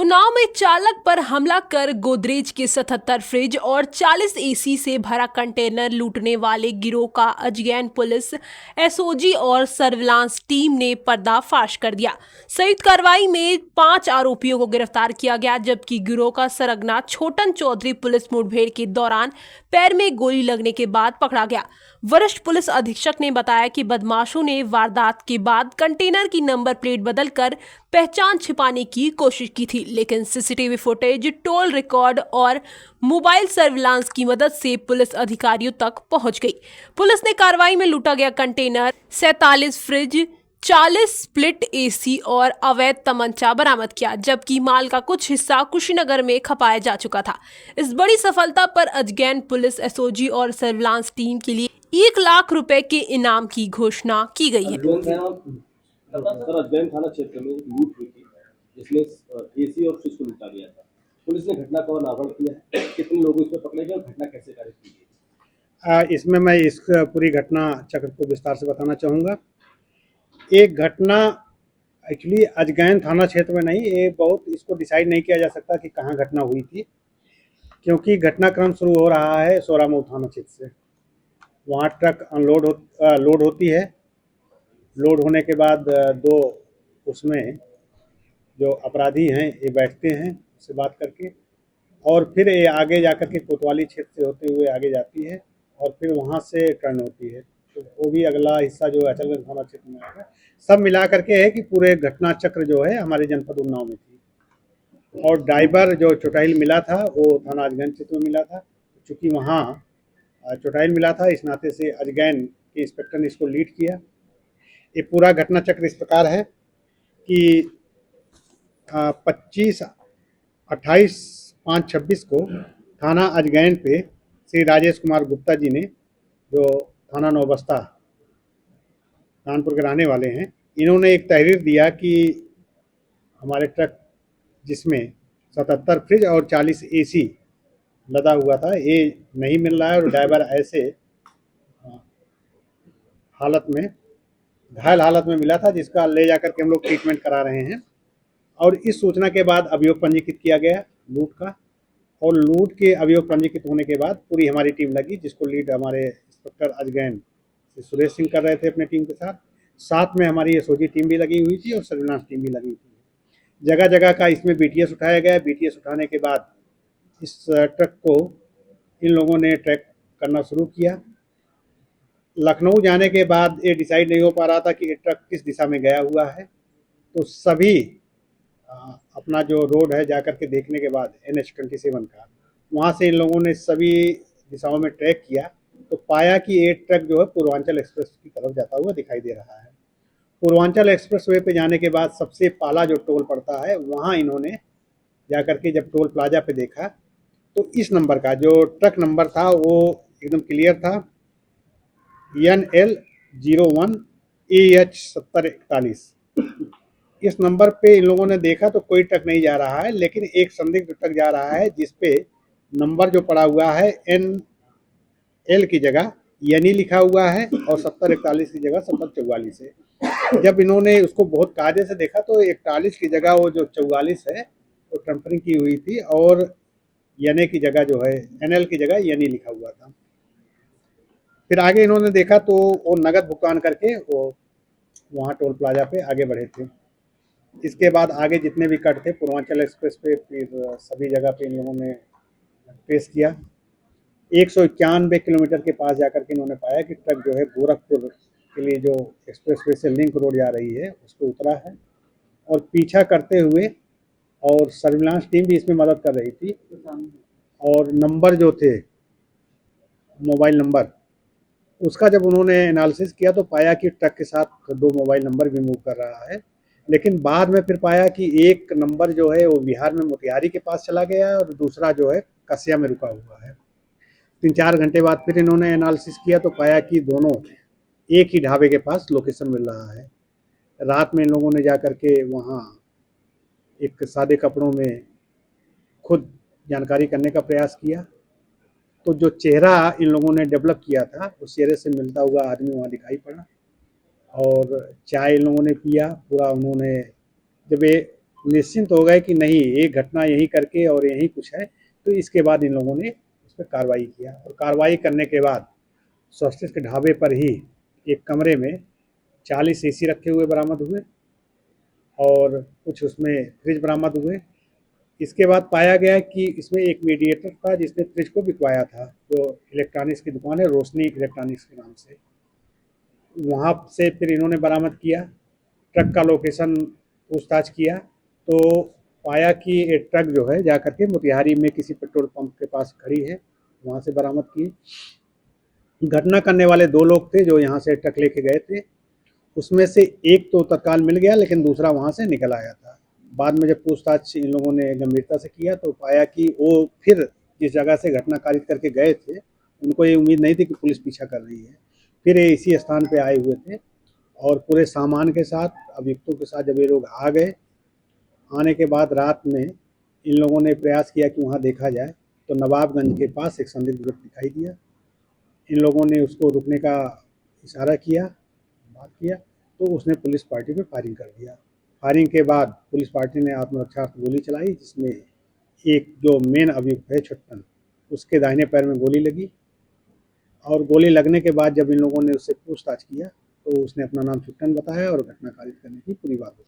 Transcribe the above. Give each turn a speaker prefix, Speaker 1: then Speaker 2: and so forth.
Speaker 1: उन्नाव में चालक पर हमला कर गोदरेज के 77 फ्रिज और 40 एसी से भरा कंटेनर लूटने वाले गिरोह का अजगैन पुलिस एसओजी और सर्विलांस टीम ने पर्दाफाश कर दिया। संयुक्त कार्रवाई में 5 आरोपियों को गिरफ्तार किया गया, जबकि गिरोह का सरगना छोटन चौधरी पुलिस मुठभेड़ के दौरान पैर में गोली लगने के बाद पकड़ा गया। वरिष्ठ पुलिस अधीक्षक ने बताया कि बदमाशों ने वारदात के बाद कंटेनर की नंबर प्लेट बदलकर पहचान छिपाने की कोशिश की थी, लेकिन सीसीटीवी फुटेज, टोल रिकॉर्ड और मोबाइल सर्विलांस की मदद से पुलिस अधिकारियों तक पहुंच गई। पुलिस ने कार्रवाई में लूटा गया कंटेनर, 47 फ्रिज, 40 स्प्लिट एसी और अवैध तमंचा बरामद किया, जबकि माल का कुछ हिस्सा कुशीनगर में खपाया जा चुका था। इस बड़ी सफलता पर अजगैन पुलिस एसओजी और सर्विलांस टीम के लिए 1 लाख रुपए के इनाम की घोषणा की गई है।
Speaker 2: सर, अजगैन थाना क्षेत्र में लूट हुई थी जिसमें एसी और फ्रिज को लूटा गया था। पुलिस ने घटना का अनावरण किया, कितने लोगों इसमें पकड़े गए और घटना कैसे कार्य की गई?
Speaker 3: इसमें मैं इस पूरी घटना चक्र को विस्तार से बताना चाहूँगा। एक घटना एक्चुअली अजगैन थाना क्षेत्र में नहीं, ये बहुत इसको डिसाइड नहीं किया जा सकता कि कहाँ घटना हुई थी, क्योंकि घटनाक्रम शुरू हो रहा है सोरामऊ थाना क्षेत्र से। वहाँ ट्रक लोड होती है। लोड होने के बाद दो उसमें जो अपराधी हैं ये बैठते हैं, उससे बात करके, और फिर ये आगे जा कर के कोतवाली क्षेत्र से होते हुए आगे जाती है और फिर वहाँ से टर्न होती है। तो वो भी अगला हिस्सा जो अचलगंज थाना क्षेत्र में आएगा। सब मिला करके है कि पूरे घटना चक्र जो है हमारे जनपद उन्नाव में थी। और ड्राइवर जो चोटाइल मिला था वो थाना अजगैन क्षेत्र में मिला था। चूँकि वहाँ चोटाइल मिला था, इस नाते से अजगैन के इंस्पेक्टर ने इसको लीड किया। ये पूरा घटना चक्र इस प्रकार है कि 28/5/26 को थाना अजगैन पे श्री राजेश कुमार गुप्ता जी ने, जो थाना नौबस्ता कानपुर के रहने वाले हैं, इन्होंने एक तहरीर दिया कि हमारे ट्रक जिसमें 77 फ्रिज और 40 एसी लदा हुआ था ये नहीं मिल रहा है और ड्राइवर ऐसे हालत में, घायल हालत में मिला था, जिसका ले जाकर के हम लोग ट्रीटमेंट करा रहे हैं। और इस सूचना के बाद अभियोग पंजीकृत किया गया लूट का, और लूट के अभियोग पंजीकृत होने के बाद पूरी हमारी टीम लगी, जिसको लीड हमारे इंस्पेक्टर अजगैन सुरेश सिंह कर रहे थे अपने टीम के साथ। साथ में हमारी एसओजी टीम भी लगी हुई थी और सर्विलांस टीम भी लगी हुई थी। जगह जगह का इसमें बीटीएस उठाया गया। बीटीएस उठाने के बाद इस ट्रक को इन लोगों ने ट्रैक करना शुरू किया। लखनऊ जाने के बाद ये डिसाइड नहीं हो पा रहा था कि ये ट्रक किस दिशा में गया हुआ है, तो सभी अपना जो रोड है जाकर के देखने के बाद NH-27 का, वहाँ से इन लोगों ने सभी दिशाओं में ट्रैक किया तो पाया कि ये ट्रक जो है पूर्वांचल एक्सप्रेस की तरफ जाता हुआ दिखाई दे रहा है। पूर्वांचल एक्सप्रेस वे पे जाने के बाद सबसे पहला जो टोल पड़ता है वहाँ इन्होंने जाकर के जब टोल प्लाजा पे देखा तो इस नंबर का जो ट्रक नंबर था वो एकदम क्लियर था, NL01 AH 7041। इस नंबर पे इन लोगों ने देखा तो कोई ट्रक नहीं जा रहा है, लेकिन एक संदिग्ध ट्रक जा रहा है जिसपे नंबर जो पड़ा हुआ है NL की जगह यानी लिखा हुआ है और 7041 की जगह 7044 है। जब इन्होंने उसको बहुत कायदे से देखा तो 41 की जगह वो जो 44 है वो टम्परिंग की हुई थी और यानी की जगह जो है NL की जगह यानी लिखा हुआ था। फिर आगे इन्होंने देखा तो वो नगद भुगतान करके वो वहाँ टोल प्लाजा पे आगे बढ़े थे। इसके बाद आगे जितने भी कट थे पूर्वांचल एक्सप्रेस पे फिर सभी जगह पे इन लोगों ने ट्रेस किया। 191 किलोमीटर के पास जाकर के इन्होंने पाया कि ट्रक जो है गोरखपुर के लिए जो एक्सप्रेस वे से लिंक रोड जा रही है उस पर उतरा है और पीछा करते हुए, और सर्विलांस टीम भी इसमें मदद कर रही थी, और नंबर जो थे मोबाइल नंबर उसका जब उन्होंने एनालिसिस किया तो पाया कि ट्रक के साथ 2 मोबाइल नंबर भी मूव कर रहा है। लेकिन बाद में फिर पाया कि एक नंबर जो है वो बिहार में मोतिहारी के पास चला गया और दूसरा जो है कसिया में रुका हुआ है। 3-4 घंटे बाद फिर इन्होंने एनालिसिस किया तो पाया कि दोनों एक ही ढाबे के पास लोकेशन मिल रहा है। रात में इन लोगों ने जा कर के वहाँ एक सादे कपड़ों में खुद जानकारी करने का प्रयास किया तो जो चेहरा इन लोगों ने डेवलप किया था उस चेहरे से मिलता हुआ आदमी वहाँ दिखाई पड़ा। और चाय इन लोगों ने पिया पूरा। उन्होंने जब ये निश्चिंत हो गए कि नहीं, एक घटना यहीं करके और यहीं कुछ है। तो इसके बाद इन लोगों ने उस पर कार्रवाई किया और कार्रवाई करने के बाद स्वास्थ्य के ढाबे पर ही एक कमरे में 40 एसी रखे हुए बरामद हुए और कुछ उसमें फ्रिज बरामद हुए। इसके बाद पाया गया कि इसमें एक मीडिएटर था जिसने फ्रिज को बिकवाया था, जो इलेक्ट्रॉनिक्स की दुकान है रोशनी इलेक्ट्रॉनिक्स के नाम से। वहाँ से फिर इन्होंने बरामद किया, ट्रक का लोकेशन पूछताछ किया तो पाया कि ये ट्रक जो है जा करके मोतिहारी में किसी पेट्रोल पंप के पास खड़ी है, वहाँ से बरामद की। घटना करने वाले 2 लोग थे जो यहाँ से ट्रक लेके गए थे, उसमें से एक तो तत्काल मिल गया लेकिन दूसरा वहाँ से निकल आया था। बाद में जब पूछताछ इन लोगों ने गंभीरता से किया तो पाया कि वो फिर जिस जगह से घटना कारित करके गए थे, उनको ये उम्मीद नहीं थी कि पुलिस पीछा कर रही है। फिर ये इसी स्थान पे आए हुए थे और पूरे सामान के साथ, अभियुक्तों के साथ जब ये लोग आ गए, आने के बाद रात में इन लोगों ने प्रयास किया कि वहाँ देखा जाए तो नवाबगंज के पास एक संदिग्ध व्यक्ति दिखाई दिया। इन लोगों ने उसको रुकने का इशारा किया, बात किया तो उसने पुलिस पार्टी पे फायरिंग कर दिया। फायरिंग के बाद पुलिस पार्टी ने आत्मरक्षार्थ गोली चलाई, जिसमें एक जो मेन अभियुक्त है छुट्टन, उसके दाहिने पैर में गोली लगी और गोली लगने के बाद जब इन लोगों ने उससे पूछताछ किया तो उसने अपना नाम छुट्टन बताया और घटना कारित करने की पूरी बात